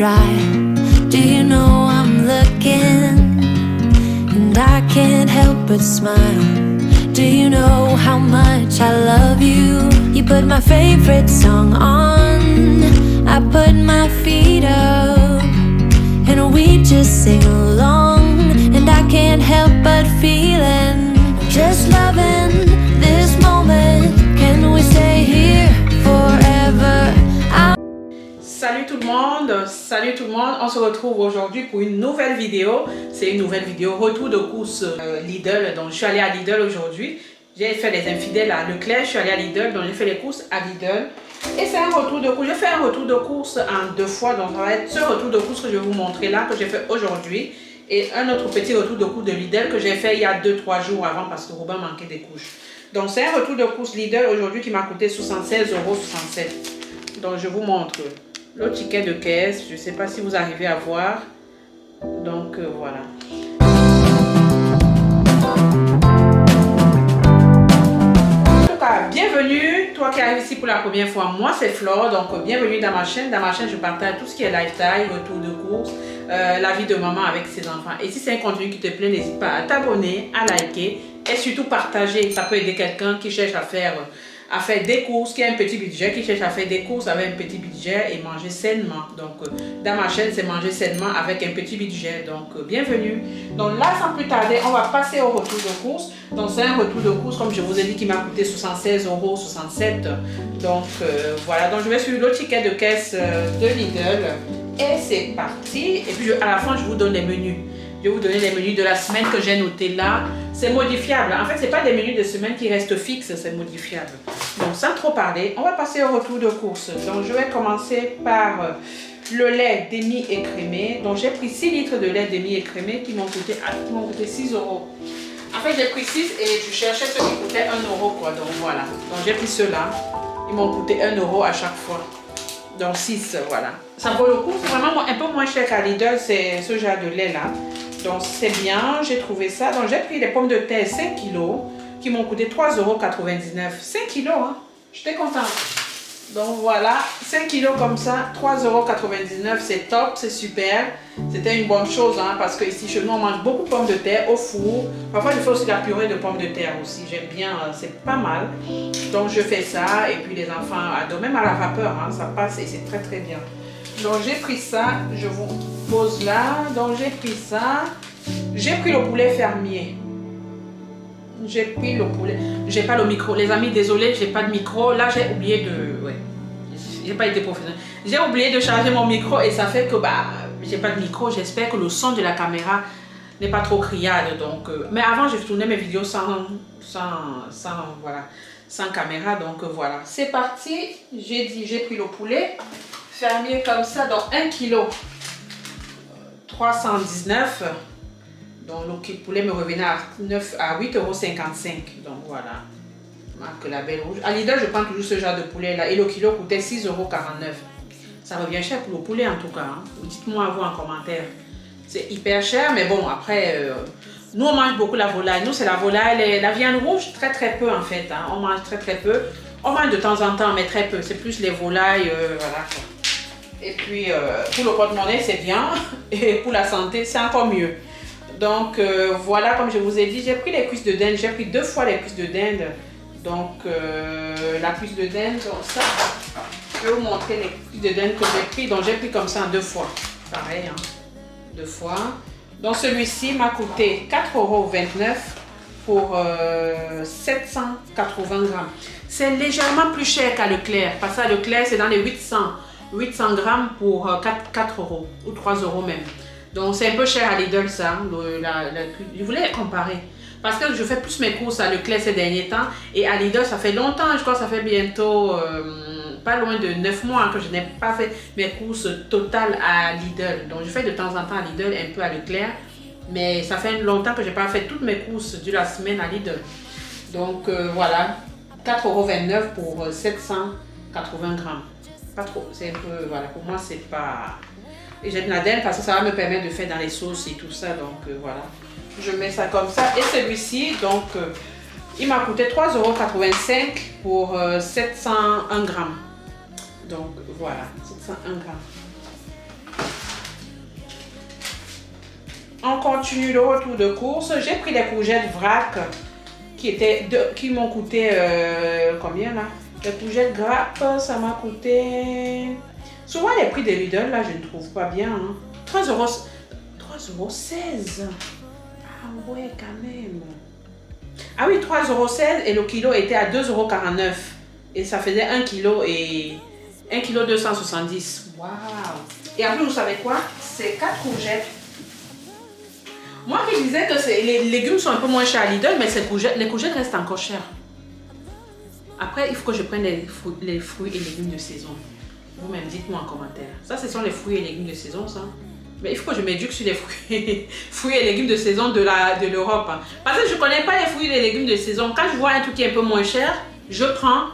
Do you know I'm looking and I can't help but smile? Do you know how much I love you? You put my favorite song on, I put my feet up, and we just sing along. And I can't help but feeling, just loving this moment. Can we stay here forever? Salut tout le monde, on se retrouve aujourd'hui pour une nouvelle vidéo. C'est une nouvelle vidéo retour de course Lidl. Donc je suis allée à Lidl aujourd'hui. J'ai fait les infidèles à Leclerc, je suis allée à Lidl, donc j'ai fait les courses à Lidl. Et c'est un retour de course, je fais un retour de course en 2 fois. Donc ça va être ce retour de course que je vais vous montrer là, que j'ai fait aujourd'hui. Et un autre petit retour de course de Lidl que j'ai fait il y a 2-3 jours avant parce que Robin manquait des couches. Donc c'est un retour de course Lidl aujourd'hui qui m'a coûté 76,67 €. Donc je vous montre le ticket de caisse, je ne sais pas si vous arrivez à voir. Donc voilà. En tout cas, bienvenue, toi qui arrives ici pour la première fois. Moi c'est Flore, donc bienvenue dans ma chaîne. Dans ma chaîne, je partage tout ce qui est lifestyle, retour de course, la vie de maman avec ses enfants. Et si c'est un contenu qui te plaît, n'hésite pas à t'abonner, à liker et surtout partager. Ça peut aider quelqu'un qui cherche à faire des courses, qui a un petit budget, qui cherche à faire des courses avec un petit budget et manger sainement. Donc dans ma chaîne, c'est manger sainement avec un petit budget. Donc bienvenue. Donc là, sans plus tarder, on va passer au retour de course. Donc c'est un retour de course, comme je vous ai dit, qui m'a coûté 76,67 €. Donc voilà, donc je vais sur le ticket de caisse de Lidl. Et c'est parti. Et puis à la fin, je vous donne les menus. Je vais vous donner les menus de la semaine que j'ai noté là. C'est modifiable. En fait, ce n'est pas des menus de semaine qui restent fixes, c'est modifiable. Donc, sans trop parler, on va passer au retour de course. Donc, je vais commencer par le lait demi-écrémé. Donc, j'ai pris 6 litres de lait demi-écrémé qui m'ont coûté 6 €. En fait, j'ai pris 6 et je cherchais ceux qui coûtaient 1 € quoi. Donc, voilà. Donc, j'ai pris ceux-là. Ils m'ont coûté 1 € à chaque fois. Donc, 6, voilà. Ça vaut le coup. C'est vraiment un peu moins cher qu'à Lidl, c'est ce genre de lait-là. Donc c'est bien, j'ai trouvé ça. Donc j'ai pris des pommes de terre 5 kg qui m'ont coûté 3,99 €. 5 kg, hein? J'étais contente. Donc voilà, 5 kg comme ça, 3,99 €, c'est top, c'est super. C'était une bonne chose, hein, parce que ici chez nous on mange beaucoup de pommes de terre au four. Parfois je fais aussi la purée de pommes de terre aussi, j'aime bien, c'est pas mal. Donc je fais ça et puis les enfants adorent, même à la vapeur, hein, ça passe et c'est très très bien. Donc j'ai pris ça, je vous pose là. Donc j'ai pris ça. J'ai pris le poulet fermier. J'ai pris le poulet. J'ai pas le micro. Les amis, désolé, j'ai pas de micro. Là j'ai oublié de. Ouais. J'ai pas été professionnelle. J'ai oublié de charger mon micro et ça fait que j'ai pas de micro. J'espère que le son de la caméra n'est pas trop criade. Donc, mais avant je tournais mes vidéos sans caméra. Donc voilà. C'est parti. J'ai pris le poulet fermier comme ça, donc 1 kg 319 €. Donc le poulet me revenait à 8,55 €. Donc voilà, marque la belle rouge. À Lidl, je prends toujours ce genre de poulet là et le kilo coûtait 6,49 €. Ça revient cher pour le poulet en tout cas, hein. Dites-moi vous en commentaire. C'est hyper cher, mais bon après nous on mange beaucoup la volaille. Nous c'est la volaille, la viande rouge très très peu en fait, hein. On mange très très peu. On mange de temps en temps mais très peu. C'est plus les volailles, voilà quoi. Et puis pour le porte-monnaie c'est bien et pour la santé c'est encore mieux. Donc voilà, comme je vous ai dit, j'ai pris les cuisses de dinde, j'ai pris 2 fois les cuisses de dinde. Donc la cuisse de dinde, donc ça, je vais vous montrer les cuisses de dinde que j'ai pris. Donc j'ai pris comme ça en 2 fois, pareil, hein, 2 fois. Donc celui-ci m'a coûté 4,29 € pour 780 grammes. C'est légèrement plus cher qu'à Leclerc, parce qu'à Leclerc c'est dans les 800 grammes pour 4 € ou 3 € même. Donc c'est un peu cher à Lidl ça, je voulais comparer. Parce que je fais plus mes courses à Leclerc ces derniers temps et à Lidl ça fait longtemps, je crois que ça fait bientôt pas loin de 9 mois que je n'ai pas fait mes courses totales à Lidl. Donc je fais de temps en temps à Lidl, un peu à Leclerc, mais ça fait longtemps que je n'ai pas fait toutes mes courses de la semaine à Lidl. Donc voilà, 4,29 € pour 780 grammes. Pas trop, c'est un peu, voilà, pour moi c'est pas... Et j'aime la dinde parce que ça va me permettre de faire dans les sauces et tout ça, donc voilà. Je mets ça comme ça. Et celui-ci, donc, il m'a coûté 3,85 € pour 701 grammes. Donc voilà, 701 grammes. On continue le retour de course. J'ai pris des courgettes vrac qui m'ont coûté combien là? Les courgettes grappes, ça m'a coûté... Souvent les prix des Lidl là, je ne trouve pas bien. Hein. 3,16 €. Ah ouais, quand même. Ah oui, 3,16 € et le kilo était à 2,49 €. Et ça faisait 1 kg et 1 kg 270. Waouh! Et en plus, vous savez quoi? C'est 4 courgettes. Moi qui disais que les légumes sont un peu moins chers à Lidl, mais les courgettes restent encore chères. Après, il faut que je prenne les fruits et légumes de saison. Vous-même, dites-moi en commentaire. Ça, ce sont les fruits et légumes de saison, ça. Mais il faut que je m'éduque sur les fruits et légumes de saison de l'Europe. Hein. Parce que je ne connais pas les fruits et les légumes de saison. Quand je vois un truc qui est un peu moins cher, je prends.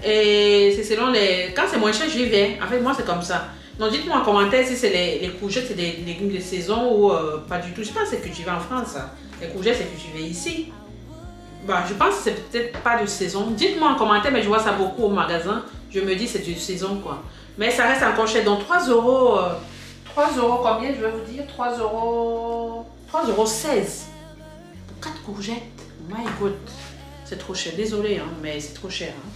Et c'est selon les... Quand c'est moins cher, j'y vais. En fait, moi, c'est comme ça. Donc, dites-moi en commentaire si c'est les courgettes, c'est des légumes de saison ou pas du tout. Je pense que c'est cultivé en France. Hein. Les courgettes, c'est cultivé ici. Bah, je pense que c'est peut-être pas de saison. Dites-moi en commentaire, mais je vois ça beaucoup au magasin. Je me dis c'est de saison, quoi. Mais ça reste encore cher. Donc, 3 €... 3 € combien, je vais vous dire? 3,16 € pour 4 courgettes. My God. C'est trop cher. Désolé, hein, mais c'est trop cher. Hein.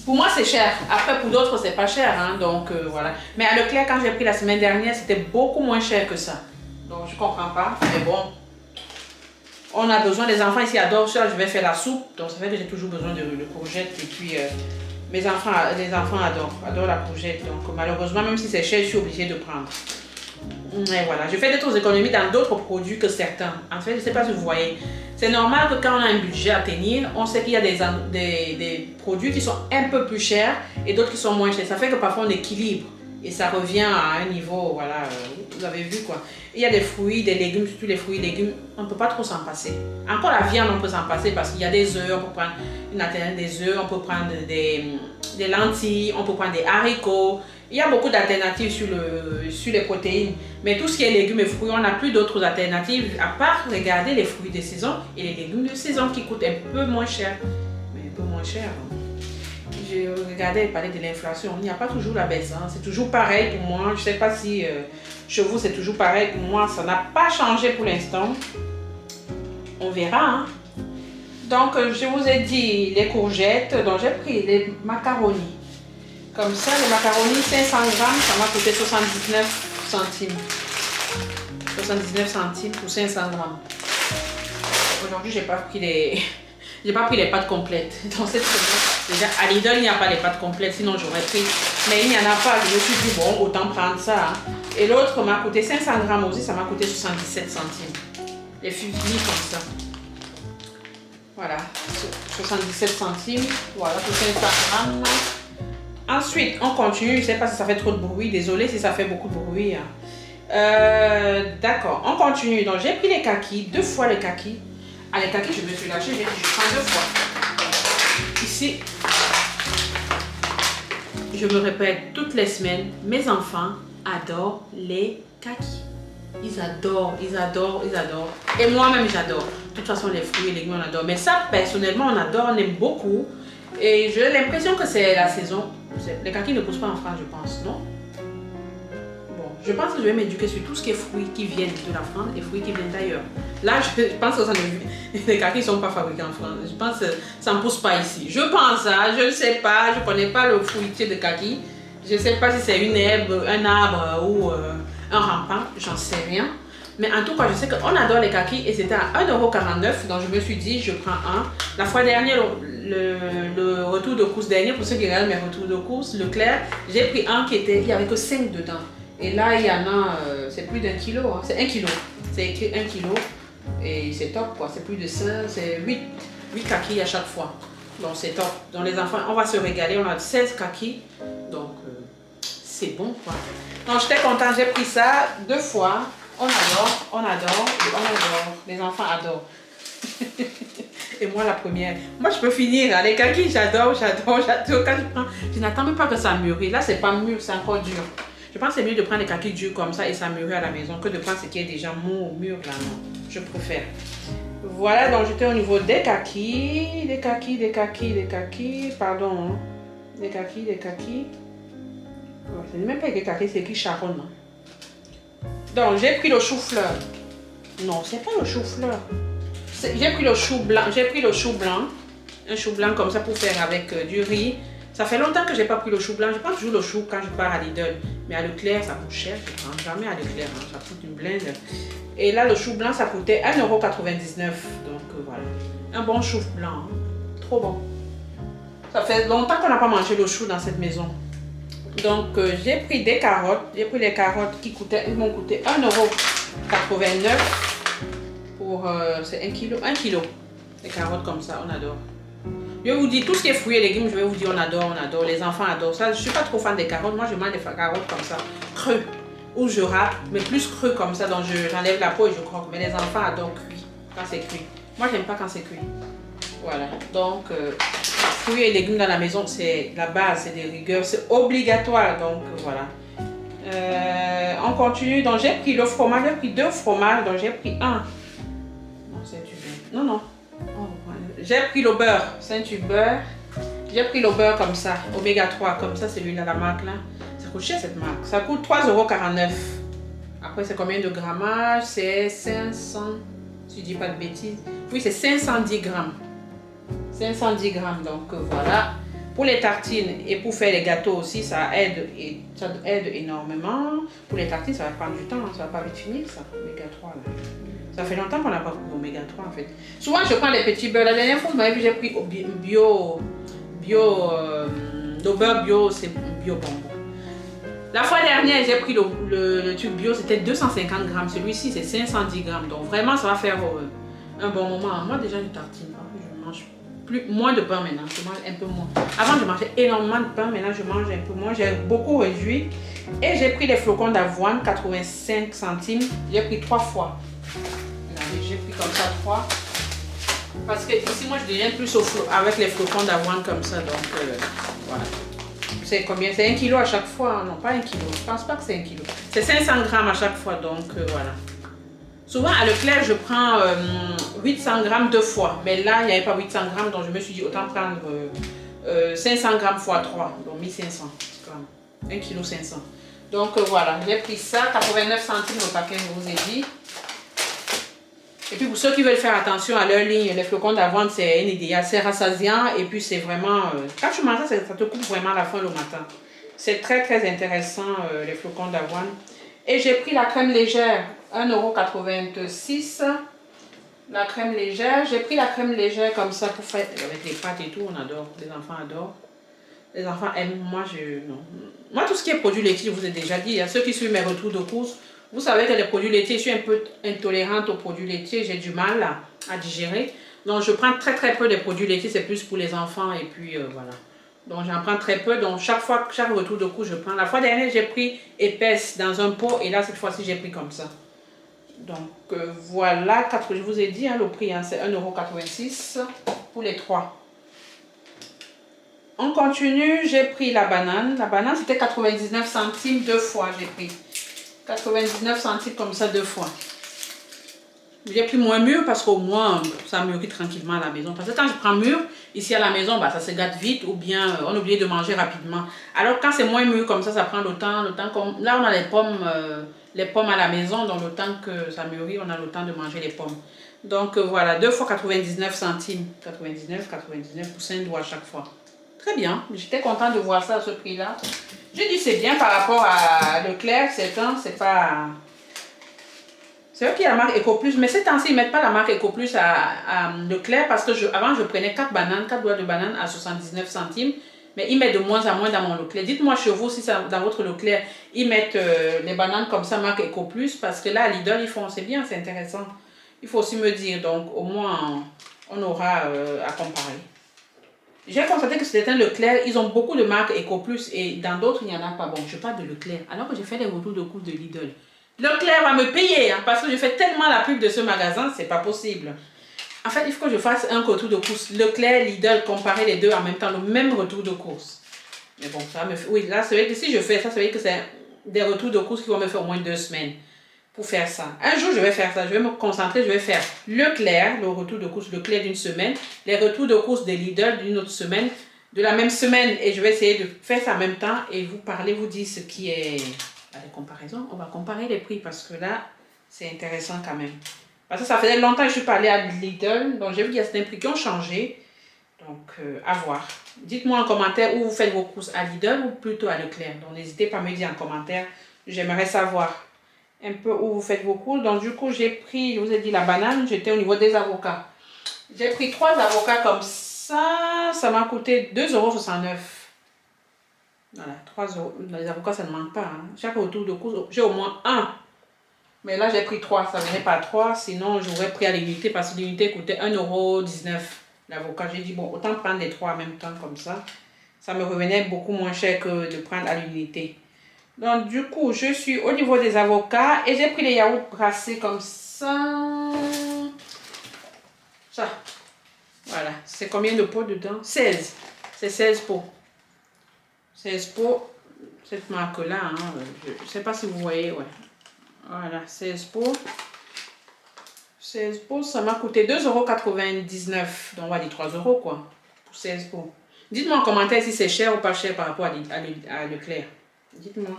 Pour moi, c'est cher. Après, pour d'autres, c'est pas cher. Hein, donc, voilà. Mais à Leclerc, quand j'ai pris la semaine dernière, c'était beaucoup moins cher que ça. Donc, je comprends pas. Mais bon, on a besoin. Les enfants ici adorent ça. Je vais faire la soupe. Donc, ça fait que j'ai toujours besoin de courgettes. Et puis, les enfants adorent la courgette. Donc, malheureusement, même si c'est cher, je suis obligée de prendre. Et voilà. Je fais d'autres économies dans d'autres produits que certains. En fait, je ne sais pas si vous voyez. C'est normal que quand on a un budget à tenir, on sait qu'il y a des produits qui sont un peu plus chers et d'autres qui sont moins chers. Ça fait que parfois on équilibre et ça revient à un niveau, voilà, vous avez vu quoi. Il y a des fruits, des légumes, surtout les fruits et légumes, on ne peut pas trop s'en passer. Encore la viande, on peut s'en passer parce qu'il y a des œufs, on peut prendre une alternative des œufs, on peut prendre des lentilles, on peut prendre des haricots. Il y a beaucoup d'alternatives sur les protéines. Mais tout ce qui est légumes et fruits, on n'a plus d'autres alternatives à part regarder les fruits de saison et les légumes de saison qui coûtent un peu moins cher. Mais un peu moins cher. J'ai regardé et parlé de l'inflation. Il n'y a pas toujours la baisse. Hein. C'est toujours pareil pour moi. Je ne sais pas si chez vous c'est toujours pareil. Pour moi, ça n'a pas changé pour l'instant. On verra. Hein. Donc, je vous ai dit les courgettes. Donc, j'ai pris les macaronis. Comme ça, les macaronis 500 grammes, ça m'a coûté 79 centimes. 79 centimes pour 500 grammes. Aujourd'hui, j'ai pas pris les pâtes complètes. Dans cette semaine, déjà, à Lidl, il n'y a pas les pâtes complètes, sinon j'aurais pris. Mais il n'y en a pas. Je me suis dit, bon, autant prendre ça. Hein. Et l'autre m'a coûté 500 grammes aussi, ça m'a coûté 77 centimes. Les fusils comme ça. Voilà, 77 centimes. Voilà, pour 500 grammes. Ensuite, on continue. Je ne sais pas si ça fait trop de bruit. Désolée si ça fait beaucoup de bruit. D'accord, on continue. Donc, j'ai pris les kakis, 2 fois les kakis. Ah, les kakis, je me suis lâchée. J'ai dit, je prends 2 fois. Ici, je me répète toutes les semaines, mes enfants adorent les kakis. Ils adorent, ils adorent, ils adorent. Et moi-même, j'adore. De toute façon, les fruits et les légumes, on adore. Mais ça, personnellement, on adore, on aime beaucoup. Et j'ai l'impression que c'est la saison. Les kakis ne poussent pas en France, je pense, non? Bon, je pense que je vais m'éduquer sur tout ce qui est fruits qui viennent de la France et fruits qui viennent d'ailleurs. Là, je pense que les kakis ne sont pas fabriqués en France. Je pense que ça ne pousse pas ici. Je pense, hein, je ne sais pas, je ne connais pas le fruitier de kaki. Je ne sais pas si c'est une herbe, un arbre ou un rampant, j'en sais rien. Mais en tout cas, je sais qu'on adore les kakis et c'était à 1,49 €. Donc je me suis dit, je prends un. La fois dernière, le retour de course dernier, pour ceux qui regardent mes retours de course, Leclerc, j'ai pris un il n'y avait que 5 dedans. Et là, il y en a, c'est plus d'1 kilo, hein, c'est 1 kilo. C'est écrit 1 kilo et c'est top quoi, c'est plus de 5, c'est 8 kakis à chaque fois. Donc c'est top. Donc les enfants, on va se régaler, on a 16 kakis, donc c'est bon quoi. Donc j'étais contente, j'ai pris ça 2 fois. On adore, on adore, on adore. Les enfants adorent. Et moi la première. Moi je peux finir. Hein. Les kakis, j'adore, j'adore, j'adore. Quand je prends, je n'attends même pas que ça mûrisse. Là c'est pas mûr, c'est encore dur. Je pense que c'est mieux de prendre les kakis durs comme ça et ça mûrit à la maison que de prendre ce qui est déjà mûr là. Non. Je préfère. Voilà, donc j'étais au niveau des kakis. Des kakis. Pardon. Hein. Des kakis. Oh, c'est même pas écrit kakis, c'est écrit charonne. Hein. Donc j'ai pris le chou-fleur. Non, c'est pas le chou-fleur. J'ai pris le chou blanc. J'ai pris le chou blanc. Un chou blanc comme ça pour faire avec du riz. Ça fait longtemps que j'ai pas pris le chou blanc. Je prends toujours le chou quand je pars à Lidl. Mais à Leclerc, ça coûte cher. Je prends jamais à Leclerc. Hein. Ça coûte une blinde. Et là, le chou blanc, ça coûtait 1,99 €. Donc voilà. Un bon chou blanc. Hein. Trop bon. Ça fait longtemps qu'on n'a pas mangé le chou dans cette maison. Donc j'ai pris des carottes. J'ai pris les carottes qui m'ont coûté 1,89 € pour c'est 1 kg. 1 kg. Les carottes comme ça, on adore. Je vous dis, tout ce qui est fruits et légumes, je vais vous dire, on adore, on adore. Les enfants adorent ça. Je ne suis pas trop fan des carottes. Moi, je mange des carottes comme ça, creux. Ou je râpe, mais plus creux comme ça. Donc j'enlève la peau et je croque. Mais les enfants adorent cuit, quand c'est cuit. Moi, j'aime pas quand c'est cuit. Voilà. Donc, fruits et légumes dans la maison, c'est la base, c'est des rigueurs. C'est obligatoire. Donc, voilà. On continue. Donc, j'ai pris le fromage. J'ai pris 2 fromages. Donc, j'ai pris un. Non, c'est du bien. Non, non. Oh, voilà. J'ai pris le beurre. C'est du beurre. J'ai pris le beurre comme ça. Oméga 3. Comme ça, c'est celui-là, la marque là. Ça coûte cher cette marque. Ça coûte 3,49 €. Après, c'est combien de grammage? C'est 500. Si je dis pas de bêtises. Oui, c'est 510 grammes. 510 grammes. Donc, voilà. Pour les tartines et pour faire les gâteaux aussi, ça aide énormément. Pour les tartines, ça va prendre du temps. Hein. Ça va pas vite finir, ça. Oméga 3 là. Ça fait longtemps qu'on n'a pas pris d'oméga 3 en fait. Souvent, je prends les petits beurres. La dernière fois, vous m'avez vu, j'ai pris le beurre bio, c'est bio bonbon. La fois dernière, j'ai pris le tube bio, c'était 250 grammes. Celui-ci, c'est 510 grammes. Donc vraiment, ça va faire un bon moment. Moi, déjà, je tartine. Je mange moins de pain maintenant. Je mange un peu moins. Avant, je mangeais énormément de pain. Maintenant, je mange un peu moins. J'ai beaucoup réduit. Et j'ai pris les flocons d'avoine, 85 centimes. J'ai pris 3 fois. J'ai pris comme ça 3. Parce que ici, moi, je deviens plus avec les flocons d'avoine comme ça. Donc, voilà. C'est combien? C'est 1 kg à chaque fois? Non, pas 1 kg. Je pense pas que c'est 1 kg. C'est 500 grammes à chaque fois. Donc, voilà. Souvent, à Leclerc, je prends 800 grammes 2 fois. Mais là, il n'y avait pas 800 grammes. Donc, je me suis dit, autant prendre 500 grammes x 3. Donc, 1500 grammes. 1 kg 500. Donc, voilà. J'ai pris ça. 89 centimes le paquet, je vous ai dit. Et puis pour ceux qui veulent faire attention à leur ligne, les flocons d'avoine, c'est un idéal, c'est rassasiant et puis c'est vraiment... quand tu manges ça, ça te coupe vraiment la faim le matin. C'est très très intéressant les flocons d'avoine. Et j'ai pris la crème légère, 1,86 €. La crème légère, j'ai pris la crème légère comme ça pour faire avec les pâtes et tout, on adore, les enfants adorent. Les enfants aiment, moi non. Moi tout ce qui est produits laitiers, je vous ai déjà dit, il y a ceux qui suivent mes retours de course. Vous savez que les produits laitiers, je suis un peu intolérante aux produits laitiers, j'ai du mal à digérer. Donc je prends très très peu de produits laitiers, c'est plus pour les enfants et puis voilà. Donc j'en prends très peu, donc chaque retour de course, je prends. La fois dernière, j'ai pris épaisse dans un pot et là cette fois-ci, j'ai pris comme ça. Donc voilà, je vous ai dit, hein, le prix, hein, c'est 1,86 € pour les 3. On continue, j'ai pris la banane. La banane, c'était 99 centimes 2 fois, j'ai pris. 99 centimes comme ça 2 fois. J'ai pris moins mûr parce qu'au moins ça mûrit tranquillement à la maison. Parce que quand je prends mûr, ici à la maison, bah, ça se gâte vite ou bien on oublie de manger rapidement. Alors quand c'est moins mûr comme ça prend le temps comme... Là on a les pommes à la maison, donc le temps que ça mûrit, on a le temps de manger les pommes. Donc voilà, 2 fois 99 centimes. 99 pour 5 doigts à chaque fois. Très bien, j'étais contente de voir ça à ce prix-là. Je dis c'est bien par rapport à Leclerc, c'est pas... C'est eux qui ont la marque EcoPlus, mais ces temps-ci, ils ne mettent pas la marque EcoPlus à Leclerc parce que avant, je prenais 4 doigts de banane à 79 centimes, mais ils mettent de moins en moins dans mon Leclerc. Dites-moi chez vous si ça, dans votre Leclerc, ils mettent les bananes comme ça, marque EcoPlus, parce que là, à Lidl, ils font, c'est bien, c'est intéressant. Il faut aussi me dire, donc au moins, on aura à comparer. J'ai constaté que c'était un Leclerc, ils ont beaucoup de marques EcoPlus et dans d'autres, il n'y en a pas. Bon, je parle de Leclerc, alors que j'ai fait les retours de course de Lidl. Leclerc va me payer, hein, parce que je fais tellement la pub de ce magasin, c'est pas possible. En fait, il faut que je fasse un retour de course. Leclerc, Lidl, comparer les deux en même temps, le même retour de course. Mais bon, ça me fait... Oui, là, c'est vrai que si je fais ça, c'est vrai que c'est des retours de course qui vont me faire au moins 2 semaines pour faire ça. Un jour, je vais faire ça, je vais me concentrer, je vais faire Leclerc, le retour de course Leclerc d'une semaine, les retours de course de Lidl d'une autre semaine, de la même semaine, et je vais essayer de faire ça en même temps et vous parler, vous dire ce qui est... Les comparaisons, on va comparer les prix parce que là, c'est intéressant quand même. Parce que ça faisait longtemps que je suis pas allée à Lidl. Donc, j'ai vu qu'il y a certains prix qui ont changé. Donc, à voir. Dites-moi en commentaire où vous faites vos courses à Lidl ou plutôt à Leclerc. Donc, n'hésitez pas à me dire en commentaire. J'aimerais savoir un peu où vous faites vos courses. Donc, du coup, j'ai pris, je vous ai dit, la banane. J'étais au niveau des avocats. J'ai pris 3 avocats comme ça. Ça m'a coûté 2,69 €. Voilà, 3 €. Les avocats, ça ne manque pas. Hein. Chaque retour de course, j'ai au moins un. Mais là, j'ai pris 3. Ça ne venait pas 3. Sinon, j'aurais pris à l'unité parce que l'unité coûtait 1,19 € l'avocat. J'ai dit, bon, autant prendre les 3 en même temps comme ça. Ça me revenait beaucoup moins cher que de prendre à l'unité. Donc, du coup, je suis au niveau des avocats et j'ai pris les yaourts brassés comme ça. Ça. Voilà. C'est combien de pots dedans? 16. C'est 16 pots. 16 pots. Cette marque-là, hein, je ne sais pas si vous voyez, ouais. Voilà, 16 pots. 16 pots, ça m'a coûté 2,99 €. Donc, on va dire 3 € quoi, pour 16 pots. Dites-moi en commentaire si c'est cher ou pas cher par rapport à Leclerc. Dites-moi.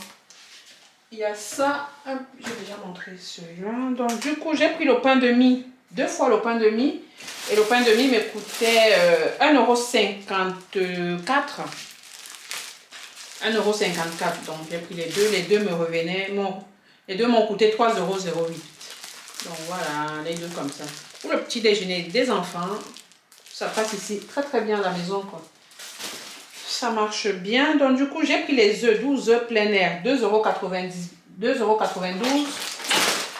Il y a ça, j'ai déjà montré celui-là. Donc, du coup, j'ai pris le pain de mie. 2 fois le pain de mie. Et le pain de mie me coûtait 1,54 €. 1,54 €. Donc, j'ai pris les deux. Les deux me revenaient. Les deux m'ont coûté 3,08 €. Donc, voilà, les deux comme ça. Pour le petit déjeuner des enfants, ça passe ici très très bien à la maison, quoi. Ça marche bien. Donc, du coup, j'ai pris les œufs, 12 œufs plein air, 2,92 €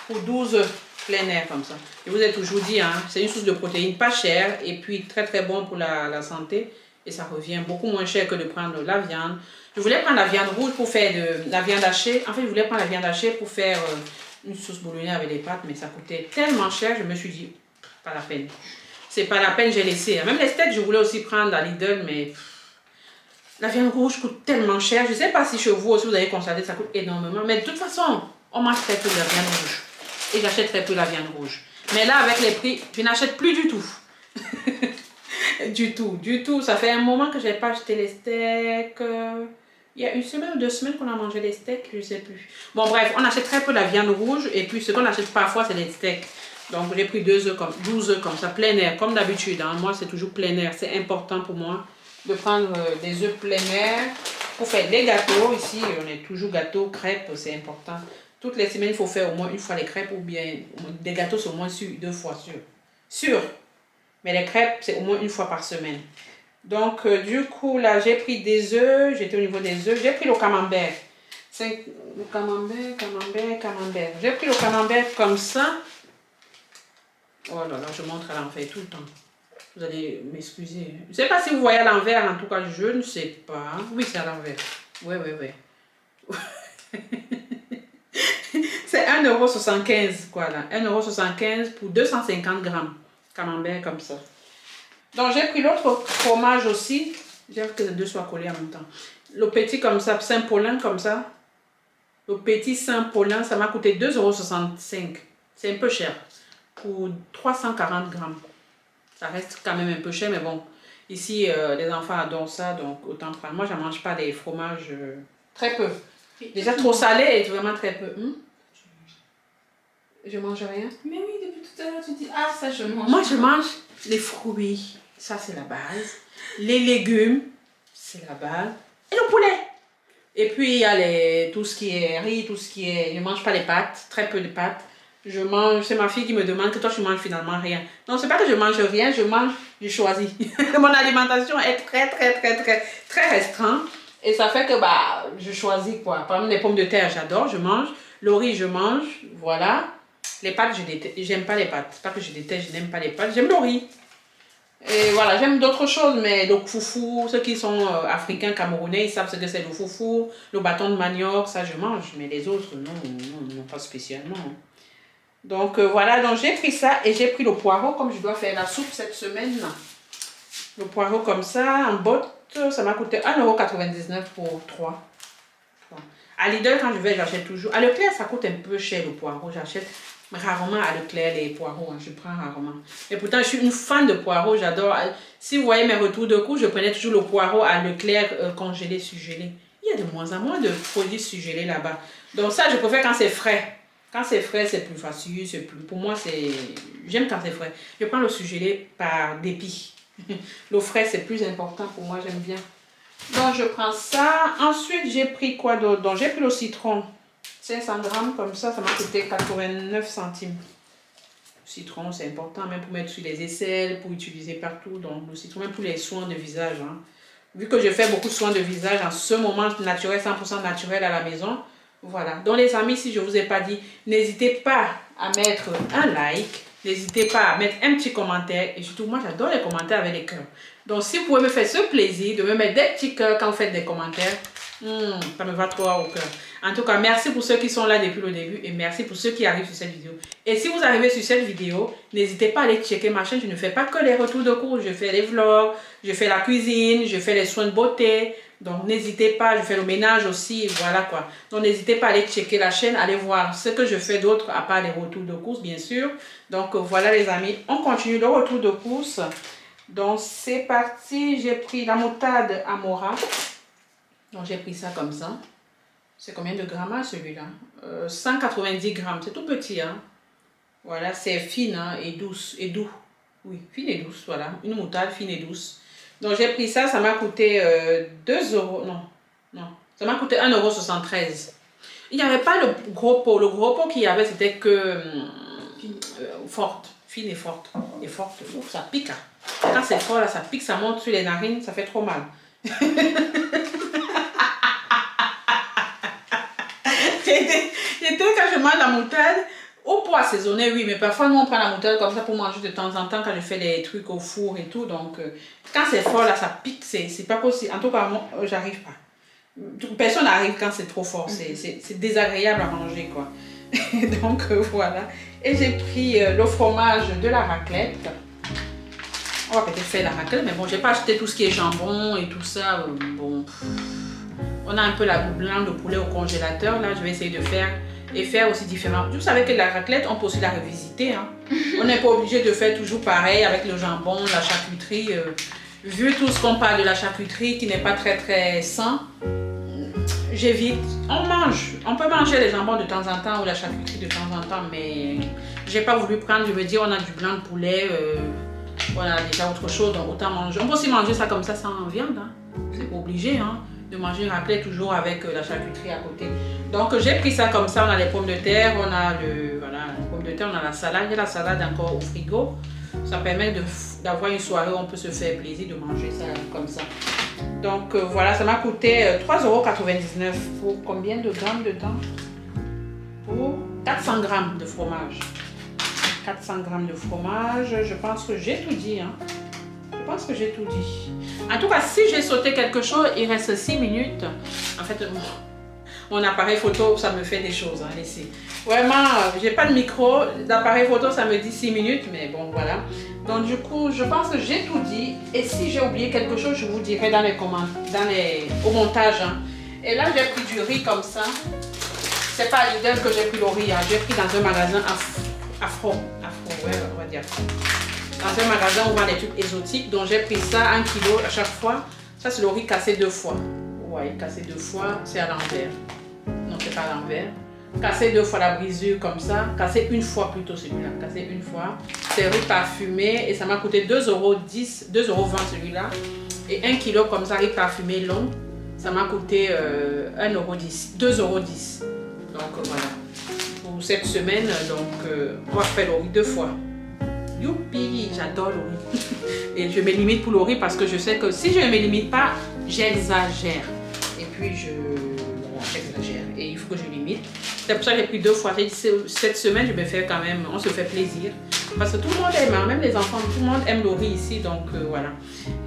pour 12 œufs plein air comme ça. Je vous ai toujours dit, hein, c'est une source de protéines pas chère et puis très très bon pour la santé. Et ça revient beaucoup moins cher que de prendre la viande. Je voulais prendre la viande rouge pour faire de la viande hachée. En fait, je voulais prendre la viande hachée pour faire une sauce bolognaise avec des pâtes, mais ça coûtait tellement cher, je me suis dit, pas la peine. C'est pas la peine, j'ai laissé. Même les steaks, je voulais aussi prendre à Lidl, mais la viande rouge coûte tellement cher. Je sais pas si chez vous aussi vous avez constaté, ça coûte énormément. Mais de toute façon, on mange très peu de la viande rouge. Et j'achète très peu la viande rouge. Mais là, avec les prix, je n'achète plus du tout. Du tout. Ça fait un moment que je n'ai pas acheté les steaks. Il y a 1 semaine ou 2 semaines qu'on a mangé les steaks, je ne sais plus. Bon, bref, on achète très peu la viande rouge. Et puis, ce qu'on achète parfois, c'est les steaks. Donc, j'ai pris 12 œufs comme ça, plein air, comme d'habitude. Hein. Moi, c'est toujours plein air. C'est important pour moi de prendre des œufs plein air pour faire des gâteaux. Ici, on est toujours gâteaux, crêpes, c'est important. Toutes les semaines, il faut faire au moins une fois les crêpes ou bien des gâteaux, c'est au moins 2 fois sûr. Mais les crêpes, c'est au moins une fois par semaine. Donc, du coup, là, j'ai pris des œufs. J'étais au niveau des œufs. J'ai pris le camembert. Le camembert. J'ai pris le camembert comme ça. Oh là là, je montre à l'envers tout le temps. Vous allez m'excuser. Je ne sais pas si vous voyez à l'envers, en tout cas, je ne sais pas. Oui, c'est à l'envers. Oui. C'est 1,75 € quoi là. 1,75 € pour 250 grammes. Camembert comme ça. Donc j'ai pris l'autre fromage aussi. J'aime que les deux soient collés en même temps. Le petit comme ça, Saint-Paulin comme ça. Le petit Saint-Paulin, ça m'a coûté 2,65 €. C'est un peu cher. Pour 340 grammes. Ça reste quand même un peu cher, mais bon. Ici, les enfants adorent ça, donc autant prendre. Moi, je ne mange pas des fromages très peu. Déjà trop salé et vraiment très peu. Je mange rien. Mais oui, depuis tout à l'heure, tu dis, ah, ça, je mange. Moi, je mange les fruits. Ça, c'est la base. Les légumes, c'est la base. Et le poulet. Et puis, il y a tout ce qui est riz, tout ce qui est... Je ne mange pas les pâtes, très peu de pâtes. Je mange... C'est ma fille qui me demande que toi, tu manges finalement rien. Non, c'est pas que je mange rien, je choisis. Mon alimentation est très restreinte. Et ça fait que, je choisis quoi. Par exemple, les pommes de terre, j'adore, je mange. Le riz, je mange, voilà. Les pâtes, je déteste. J'aime pas les pâtes. C'est pas que je déteste, je n'aime pas les pâtes. J'aime le riz. Et voilà, j'aime d'autres choses, mais le foufou, ceux qui sont africains, camerounais, ils savent ce que c'est le foufou, le bâton de manioc, ça je mange. Mais les autres, non, pas spécialement. Donc voilà, donc j'ai pris ça et j'ai pris le poireau comme je dois faire la soupe cette semaine. Le poireau comme ça, en botte, ça m'a coûté 1,99 € pour 3. À Lidl, quand je vais, j'achète toujours. À Leclerc, ça coûte un peu cher le poireau. J'achète rarement à Leclerc les poireaux. Hein. Je prends rarement. Et pourtant, je suis une fan de poireaux. J'adore. Si vous voyez mes retours de cours, je prenais toujours le poireau à Leclerc congelé, surgelé. Il y a de moins en moins de produits surgelés là-bas. Donc ça, je préfère quand c'est frais. Quand c'est frais, c'est plus facile. Pour moi, j'aime quand c'est frais. Je prends le surgelé par dépit. Le frais, c'est plus important pour moi, j'aime bien. Donc, je prends ça. Ensuite, j'ai pris quoi d'autre? Donc, j'ai pris le citron. 500 grammes comme ça m'a coûté 89 centimes. Le citron, c'est important, même pour mettre sur les aisselles, pour utiliser partout. Donc, le citron, même pour les soins de visage. Hein. Vu que je fais beaucoup de soins de visage en ce moment naturel, 100% naturel à la maison. Voilà. Donc, les amis, si je ne vous ai pas dit, n'hésitez pas à mettre un like. N'hésitez pas à mettre un petit commentaire. Et surtout, moi, j'adore les commentaires avec les cœurs. Donc, si vous pouvez me faire ce plaisir de me mettre des petits cœurs quand vous faites des commentaires, ça me va trop au cœur. En tout cas, merci pour ceux qui sont là depuis le début et merci pour ceux qui arrivent sur cette vidéo. Et si vous arrivez sur cette vidéo, n'hésitez pas à aller checker ma chaîne. Je ne fais pas que les retours de cours. Je fais les vlogs, je fais la cuisine, je fais les soins de beauté. Donc, n'hésitez pas, je fais le ménage aussi, voilà quoi. Donc, n'hésitez pas à aller checker la chaîne, aller voir ce que je fais d'autre, à part les retours de course, bien sûr. Donc, voilà les amis, on continue le retour de course. Donc, c'est parti, j'ai pris la moutarde Amora. Donc, j'ai pris ça comme ça. C'est combien de grammes celui-là? 190 grammes, c'est tout petit, hein. Voilà, c'est fine hein, et douce, et doux. Oui, fine et douce, voilà. Une moutarde fine et douce. Donc, j'ai pris ça, ça m'a coûté 2 €. Non, ça m'a coûté 1,73 €. Il n'y avait pas le gros pot. Le gros pot qu'il y avait, c'était que forte, fine et forte. Et forte, ouf, ça pique. Hein. Quand c'est fort, là, ça pique, ça monte sur les narines, ça fait trop mal. J'étais quand je mange la moutarde, ou pour assaisonner, oui, mais parfois nous on prend la moutarde comme ça pour manger de temps en temps quand je fais les trucs au four et tout. Donc, quand c'est fort, là, ça pique, c'est pas possible. En tout cas, moi, j'arrive pas. Personne n'arrive quand c'est trop fort, c'est désagréable à manger, quoi. Donc, voilà. Et j'ai pris le fromage de la raclette. On va peut-être faire la raclette, mais bon, j'ai pas acheté tout ce qui est jambon et tout ça. Bon, on a un peu la blanc de poulet au congélateur, là, je vais essayer de faire. Et faire aussi différent. Vous savez que la raclette, on peut aussi la revisiter. Hein. On n'est pas obligé de faire toujours pareil avec le jambon, la charcuterie. Vu tout ce qu'on parle de la charcuterie qui n'est pas très très sain, j'évite. On mange. On peut manger les jambons de temps en temps ou la charcuterie de temps en temps, mais j'ai pas voulu prendre. Je veux dire, on a du blanc de poulet, on a déjà autre chose, donc autant manger. On peut aussi manger ça comme ça sans viande. Hein. C'est pas obligé. Hein. De manger une raclette toujours avec la charcuterie à côté. Donc j'ai pris ça comme ça, on a les pommes de terre, on a les pommes de terre, on a la salade, il y a la salade encore au frigo. Ça permet d'avoir une soirée où on peut se faire plaisir de manger ça comme ça. Donc voilà, ça m'a coûté 3,99 € pour combien de grammes dedans? Pour 400 grammes de fromage. 400 grammes de fromage, je pense que j'ai tout dit. Hein. Je pense que j'ai tout dit. En tout cas, si j'ai sauté quelque chose, il reste 6 minutes. En fait, mon appareil photo, ça me fait des choses. Hein, laissez. Vraiment, j'ai pas de micro. L'appareil photo, ça me dit 6 minutes. Mais bon, voilà. Donc, du coup, je pense que j'ai tout dit. Et si j'ai oublié quelque chose, je vous dirai dans les commentaires, au montage. Hein. Et là, j'ai pris du riz comme ça. C'est pas à Lidl que j'ai pris le riz. Hein. J'ai pris dans un magasin afro, ouais, on va dire. Dans un magasin où on vend des trucs exotiques, donc j'ai pris ça 1 kg à chaque fois. Ça c'est le riz cassé 2 fois. Ouais, cassé 2 fois, c'est à l'envers. Non, c'est pas à l'envers. Cassé 2 fois la brisure comme ça. Cassé 1 fois plutôt celui-là. Cassé 1 fois. C'est riz parfumé et ça m'a coûté 2,10 €, 2,20 € celui-là. Et 1 kg comme ça, riz parfumé long, ça m'a coûté 1,10 €, 2,10 €. Donc voilà. Pour cette semaine, donc on va faire le riz 2 fois. Youpi, j'adore le riz. Et je me limite pour le riz parce que je sais que si je ne me limite pas, j'exagère. Et puis j'exagère. Et il faut que je limite. C'est pour ça que j'ai pris 2 fois. J'ai dit cette semaine, je vais faire quand même, on se fait plaisir. Parce que tout le monde aime, hein, même les enfants, tout le monde aime le riz ici. Donc voilà.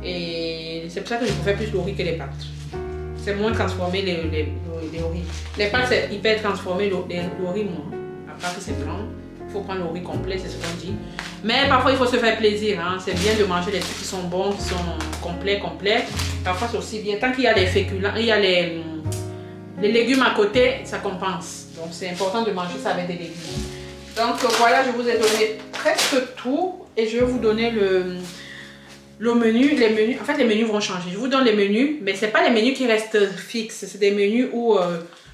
Et c'est pour ça que je préfère plus le riz que les pâtes. C'est moins transformé les riz. Les pâtes, c'est hyper transformé, le riz moins. À part que c'est blanc. Il faut prendre le riz complet, c'est ce qu'on dit. Mais parfois, il faut se faire plaisir. Hein. C'est bien de manger des trucs qui sont bons, qui sont complets. Parfois, c'est aussi bien. Tant qu'il y a les féculents, il y a les légumes à côté, ça compense. Donc, c'est important de manger ça avec des légumes. Donc, voilà, je vous ai donné presque tout. Et je vais vous donner le menu. Les menus, en fait, les menus vont changer. Je vous donne les menus, mais ce n'est pas les menus qui restent fixes. C'est des menus où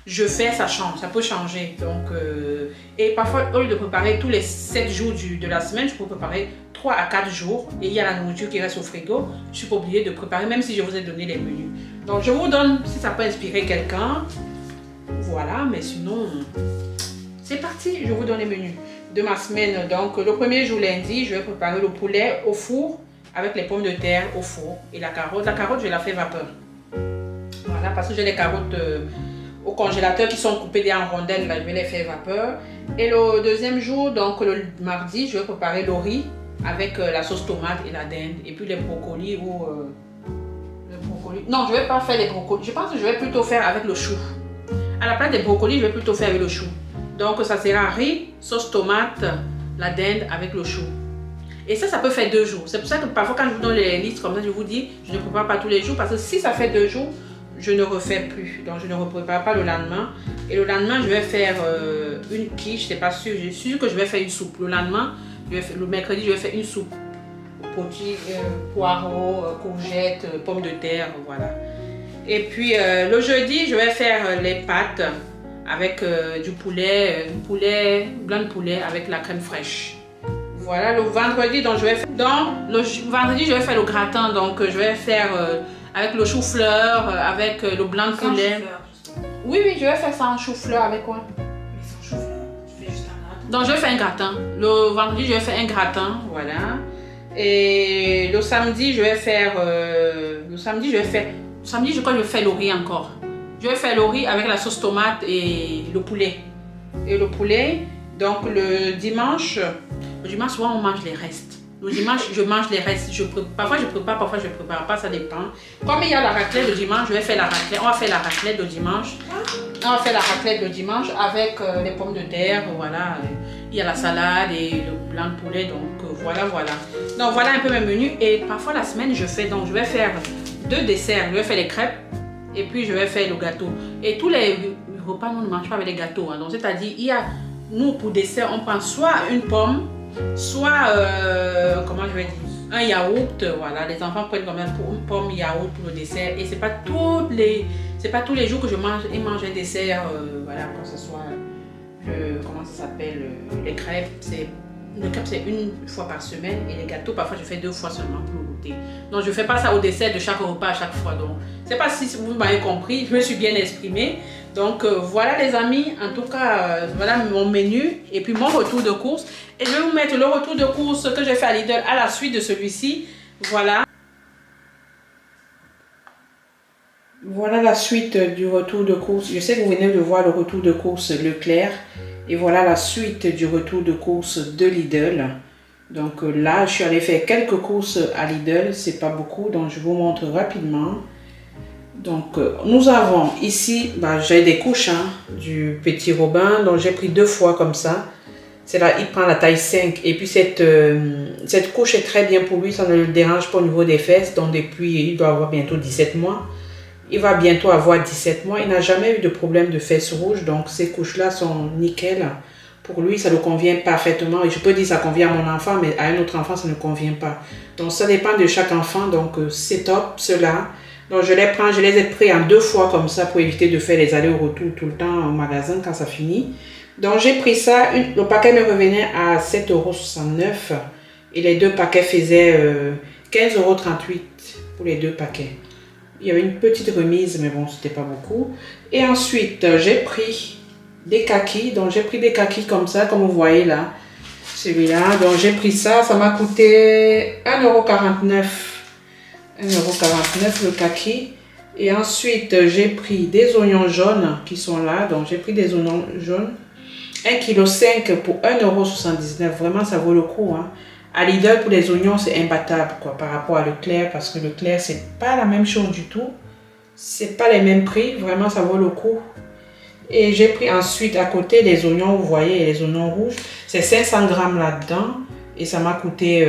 je fais, ça change, ça peut changer. Donc, et parfois, au lieu de préparer tous les 7 jours de la semaine, je peux préparer 3 à 4 jours. Et il y a la nourriture qui reste au frigo. Je ne suis pas obligée de préparer, même si je vous ai donné les menus. Donc, je vous donne, si ça peut inspirer quelqu'un. Voilà, mais sinon, c'est parti. Je vous donne les menus de ma semaine. Donc, le premier jour, lundi, je vais préparer le poulet au four avec les pommes de terre au four. Et la carotte, je la fais vapeur. Voilà, parce que j'ai les carottes au congélateur qui sont coupées en rondelles, là, je vais les faire vapeur. Et le deuxième jour, donc le mardi, je vais préparer le riz avec la sauce tomate et la dinde. Et puis les brocolis ou le brocoli. Non, je ne vais pas faire les brocolis. Je pense que je vais plutôt faire avec le chou. À la place des brocolis, je vais plutôt faire avec le chou. Donc ça sera riz, sauce tomate, la dinde avec le chou. Et ça peut faire 2 jours. C'est pour ça que parfois quand je vous donne les listes comme ça, je vous dis, je ne prépare pas tous les jours parce que si ça fait 2 jours, je ne refais plus. Donc je ne reprépare pas le lendemain. Et le lendemain, je vais faire une quiche, c'est pas sûr. Je suis sûre que je vais faire une soupe. Le lendemain, le mercredi, je vais faire une soupe. Potis, poireaux, courgettes, pommes de terre, voilà. Et puis le jeudi, je vais faire les pâtes avec du poulet, blanc de poulet avec la crème fraîche. Voilà, le vendredi, donc je vais faire, le gratin, donc je vais faire avec le chou-fleur, avec le blanc de poulet. Oui, je vais faire ça en chou-fleur avec quoi? Mais sans chou-fleur, tu fais juste un gratin. Donc je vais faire un gratin. Le vendredi, je vais faire un gratin, voilà. Et le samedi, je crois que je vais faire le riz encore. Je vais faire le riz avec la sauce tomate et le poulet. Donc le dimanche, souvent on mange les restes. Le dimanche, je mange les restes. Parfois je prépare, parfois je ne prépare pas, ça dépend. Comme il y a la raclette le dimanche, je vais faire la raclette. On va faire la raclette le dimanche. Avec les pommes de terre, voilà. Il y a la salade et le blanc de poulet, donc voilà. Donc voilà un peu mes menus. Et parfois la semaine, je vais faire 2 desserts. Je vais faire les crêpes et puis je vais faire le gâteau. Et tous les repas, nous ne mangeons pas avec les gâteaux. Hein. Donc c'est-à-dire, nous pour dessert, on prend soit une pomme, soit, un yaourt, voilà. Les enfants prennent comme une pomme, yaourt pour le dessert. Et c'est pas tous les jours que je mange un dessert, voilà, que ce soit, les crêpes. Les crêpes, c'est une fois par semaine. Et les gâteaux, parfois, je fais 2 fois seulement pour le goûter. Donc, je ne fais pas ça au dessert de chaque repas à chaque fois. Donc, je ne sais pas si vous m'avez compris, je me suis bien exprimée. Donc voilà les amis, en tout cas voilà mon menu et puis mon retour de course. Et je vais vous mettre le retour de course que j'ai fait à Lidl à la suite de celui-ci. Voilà. Voilà la suite du retour de course. Je sais que vous venez de voir le retour de course Leclerc. Et voilà la suite du retour de course de Lidl. Donc là, je suis allée faire quelques courses à Lidl. C'est pas beaucoup, donc je vous montre rapidement. Donc nous avons ici, j'ai des couches du petit Robin, donc j'ai pris 2 fois comme ça. C'est là, il prend la taille 5 et puis cette couche est très bien pour lui, ça ne le dérange pas au niveau des fesses. Donc depuis, il doit avoir bientôt 17 mois. Il va bientôt avoir 17 mois, il n'a jamais eu de problème de fesses rouges, donc ces couches-là sont nickel. Pour lui, ça le convient parfaitement. Et je peux dire que ça convient à mon enfant, mais à un autre enfant, ça ne convient pas. Donc ça dépend de chaque enfant, donc c'est top, ceux-là. Donc je les ai pris en 2 fois comme ça pour éviter de faire les allers-retours tout le temps au magasin quand ça finit. Donc j'ai pris ça, le paquet me revenait à 7,69 € et les 2 paquets faisaient 15,38 € pour les 2 paquets. Il y avait une petite remise, mais bon, c'était pas beaucoup. Et ensuite, j'ai pris des kakis. Donc j'ai pris des kakis comme ça, comme vous voyez là. Celui-là. Donc j'ai pris ça, ça m'a coûté 1,49 €. 1,49 € le kaki. Et ensuite, j'ai pris des oignons jaunes qui sont là. Donc, j'ai pris des oignons jaunes. 1,5 kg pour 1,79 €. Vraiment, ça vaut le coup. À Lidl, pour les oignons, c'est imbattable par rapport à Leclerc. Parce que Leclerc, c'est pas la même chose du tout. C'est pas les mêmes prix. Vraiment, ça vaut le coup. Et j'ai pris ensuite à côté les oignons, vous voyez, les oignons rouges. C'est 500 g là-dedans. Et ça m'a coûté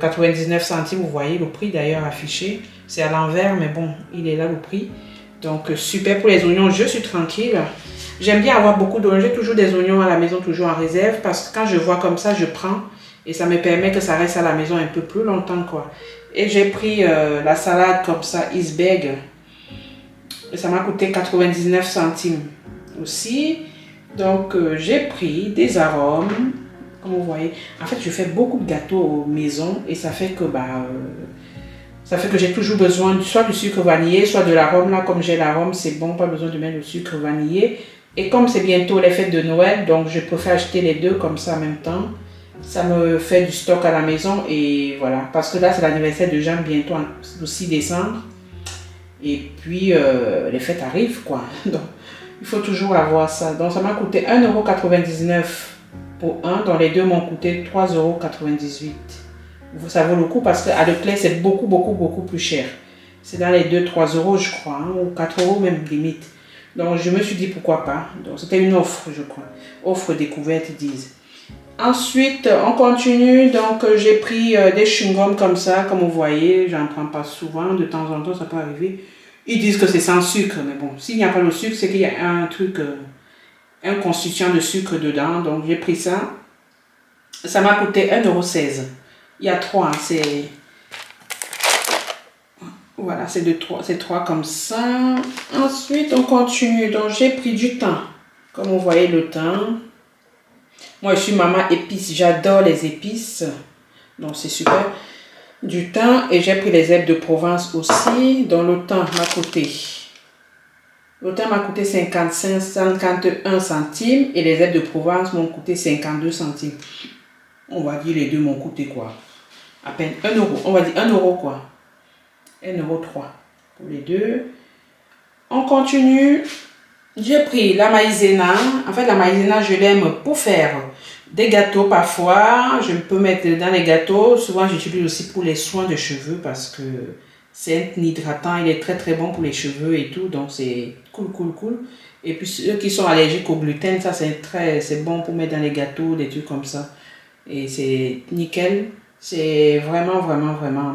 99 centimes, vous voyez le prix d'ailleurs affiché. C'est à l'envers, mais bon, il est là le prix. Donc super pour les oignons, je suis tranquille. J'aime bien avoir beaucoup d'oignons. J'ai toujours des oignons à la maison, toujours en réserve. Parce que quand je vois comme ça, je prends. Et ça me permet que ça reste à la maison un peu plus longtemps, quoi. Et j'ai pris la salade comme ça, iceberg. Et ça m'a coûté 99 centimes aussi. Donc, j'ai pris des arômes. Comme vous voyez, en fait, je fais beaucoup de gâteaux maison et ça fait que j'ai toujours besoin soit du sucre vanillé, soit de l'arôme. Là, comme j'ai l'arôme, c'est bon, pas besoin de mettre le sucre vanillé. Et comme c'est bientôt les fêtes de Noël, donc je préfère acheter les deux comme ça en même temps. Ça me fait du stock à la maison et voilà. Parce que là, c'est l'anniversaire de Jeanne bientôt le 6 décembre. Et puis, les fêtes arrivent, quoi. Donc, il faut toujours avoir ça. Donc, ça m'a coûté 1,99 € pour un. Donc, les deux m'ont coûté 3,98 €. Ça vaut le coup parce qu'à Leclerc, c'est beaucoup plus cher. C'est dans les 2-3 € je crois, hein, ou 4 € même limite. Donc, je me suis dit pourquoi pas. Donc, c'était une offre, je crois. Offre découverte, ils disent. Ensuite, on continue. Donc, j'ai pris des chewing-gums comme ça, comme vous voyez. J'en prends pas souvent. De temps en temps, ça peut arriver. Ils disent que c'est sans sucre. Mais bon, s'il n'y a pas de sucre, c'est qu'il y a un truc, un constituant de sucre dedans. Donc, j'ai pris ça. Ça m'a coûté 1,16 €. Il y a 3, hein, c'est... Voilà, c'est 3 comme ça. Ensuite, on continue. Donc, j'ai pris du thym. Comme vous voyez, le thym. Moi, je suis maman épice. J'adore les épices. Donc, c'est super. Du thym. Et j'ai pris les herbes de Provence aussi. Donc, le thym m'a coûté... Le thym m'a coûté 51 centimes. Et les herbes de Provence m'ont coûté 52 centimes. On va dire les deux m'ont coûté quoi? À peine 1 €. On va dire 1 € quoi. 1,3 € pour les deux. On continue. J'ai pris la maïzena. En fait, la maïzena, je l'aime pour faire des gâteaux parfois. Je peux mettre dans les gâteaux. Souvent, j'utilise aussi pour les soins de cheveux parce que c'est un hydratant. Il est très bon pour les cheveux et tout. Donc, c'est cool. Et puis, ceux qui sont allergiques au gluten, ça, c'est bon pour mettre dans les gâteaux, des trucs comme ça. Et c'est nickel. C'est vraiment.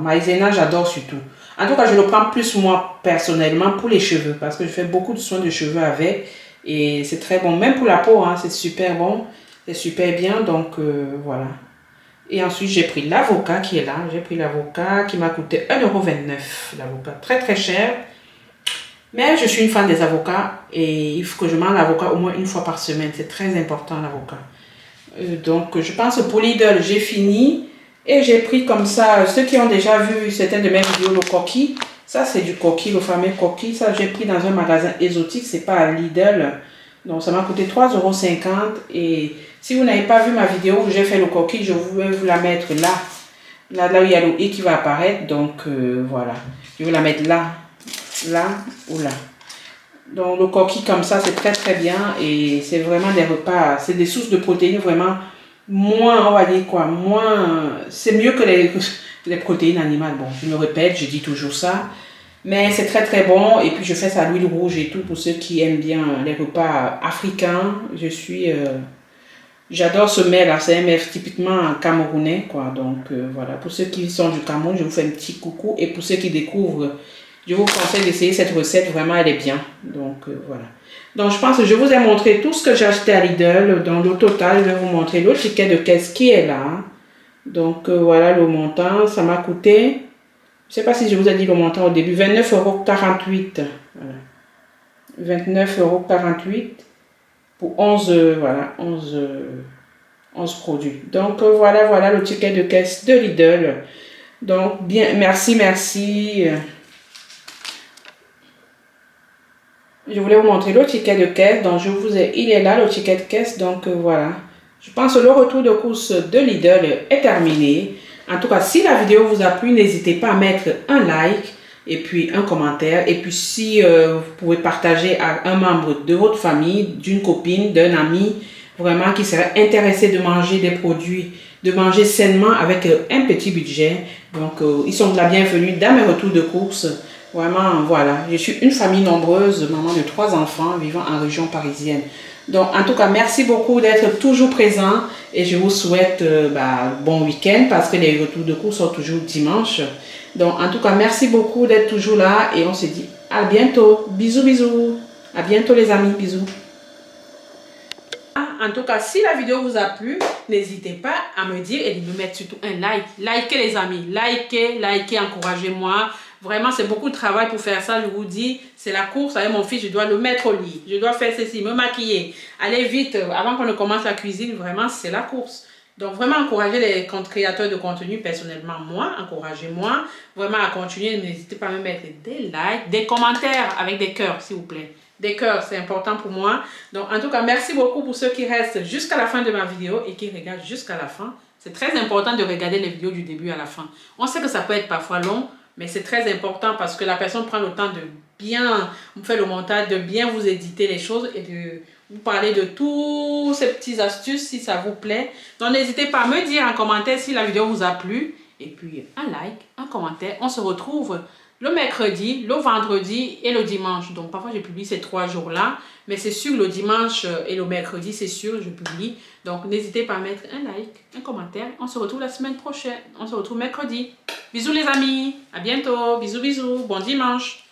Maïzena, j'adore surtout. En tout cas, je le prends plus moi personnellement pour les cheveux parce que je fais beaucoup de soins de cheveux avec et c'est très bon. Même pour la peau, hein, c'est super bon, c'est super bien. Donc voilà. Et ensuite, j'ai pris l'avocat qui est là. J'ai pris l'avocat qui m'a coûté 1,29 €. L'avocat très cher. Mais je suis une fan des avocats et il faut que je mange l'avocat au moins une fois par semaine. C'est très important l'avocat. Donc je pense pour Lidl, j'ai fini. Et j'ai pris comme ça, ceux qui ont déjà vu certaines de mes vidéos, le coquille. Ça, c'est du coquille, le fameux coquille. Ça, j'ai pris dans un magasin exotique, c'est pas à Lidl. Donc, ça m'a coûté 3,50 €. Et si vous n'avez pas vu ma vidéo où j'ai fait le coquille, je vais vous la mettre là. Là où il y a le i qui va apparaître. Donc, voilà. Je vais la mettre là ou là. Donc, le coquille comme ça, c'est très bien. Et c'est vraiment des repas, c'est des sources de protéines vraiment... Moins, on va dire quoi, c'est mieux que les protéines animales. Bon, je me répète, je dis toujours ça. Mais c'est très bon. Et puis, je fais ça à l'huile rouge et tout pour ceux qui aiment bien les repas africains. J'adore ce mets là. C'est un mets typiquement camerounais, quoi. Donc, voilà. Pour ceux qui sont du Cameroun, je vous fais un petit coucou. Et pour ceux qui découvrent, je vous conseille d'essayer cette recette. Vraiment, elle est bien. Donc, voilà. Donc, je pense que je vous ai montré tout ce que j'ai acheté à Lidl. Dans le total, je vais vous montrer le ticket de caisse qui est là. Donc, voilà le montant. Ça m'a coûté, je ne sais pas si je vous ai dit le montant au début, 29,48 €. Voilà. 29,48 € pour 11 produits. Donc, voilà le ticket de caisse de Lidl. Donc, bien, merci. Je voulais vous montrer le ticket de caisse. Donc, il est là, le ticket de caisse. Donc, voilà. Je pense que le retour de course de Lidl est terminé. En tout cas, si la vidéo vous a plu, n'hésitez pas à mettre un like et puis un commentaire. Et puis, si vous pouvez partager à un membre de votre famille, d'une copine, d'un ami, vraiment qui serait intéressé de manger des produits, de manger sainement avec un petit budget. Donc, ils sont la bienvenue dans mes retours de course. Vraiment, voilà. Je suis une famille nombreuse, maman de 3 enfants vivant en région parisienne. Donc, en tout cas, merci beaucoup d'être toujours présent et je vous souhaite bon week-end parce que les retours de course sont toujours dimanche. Donc, en tout cas, merci beaucoup d'être toujours là et on se dit à bientôt. Bisous. À bientôt les amis. Bisous. En tout cas, si la vidéo vous a plu, n'hésitez pas à me dire et de me mettre surtout un like. Likez les amis. Likez, encouragez-moi. Vraiment, c'est beaucoup de travail pour faire ça. Je vous dis, c'est la course avec mon fils. Je dois le mettre au lit. Je dois faire ceci, me maquiller. Aller vite avant qu'on ne commence la cuisine. Vraiment, c'est la course. Donc, vraiment, encourager les créateurs de contenu. Personnellement, moi, encouragez-moi vraiment à continuer. N'hésitez pas à me mettre des likes, des commentaires avec des cœurs, s'il vous plaît. Des cœurs, c'est important pour moi. Donc, en tout cas, merci beaucoup pour ceux qui restent jusqu'à la fin de ma vidéo et qui regardent jusqu'à la fin. C'est très important de regarder les vidéos du début à la fin. On sait que ça peut être parfois long, mais c'est très important parce que la personne prend le temps de bien faire le montage, de bien vous éditer les choses et de vous parler de tous ces petites astuces si ça vous plaît. Donc n'hésitez pas à me dire en commentaire si la vidéo vous a plu. Et puis un like, un commentaire. On se retrouve le mercredi, le vendredi et le dimanche. Donc parfois je publie ces 3 jours-là. Mais c'est sûr le dimanche et le mercredi, c'est sûr, je publie. Donc n'hésitez pas à mettre un like, un commentaire. On se retrouve la semaine prochaine. On se retrouve mercredi. Bisous les amis. À bientôt. Bisous, bisous. Bon dimanche.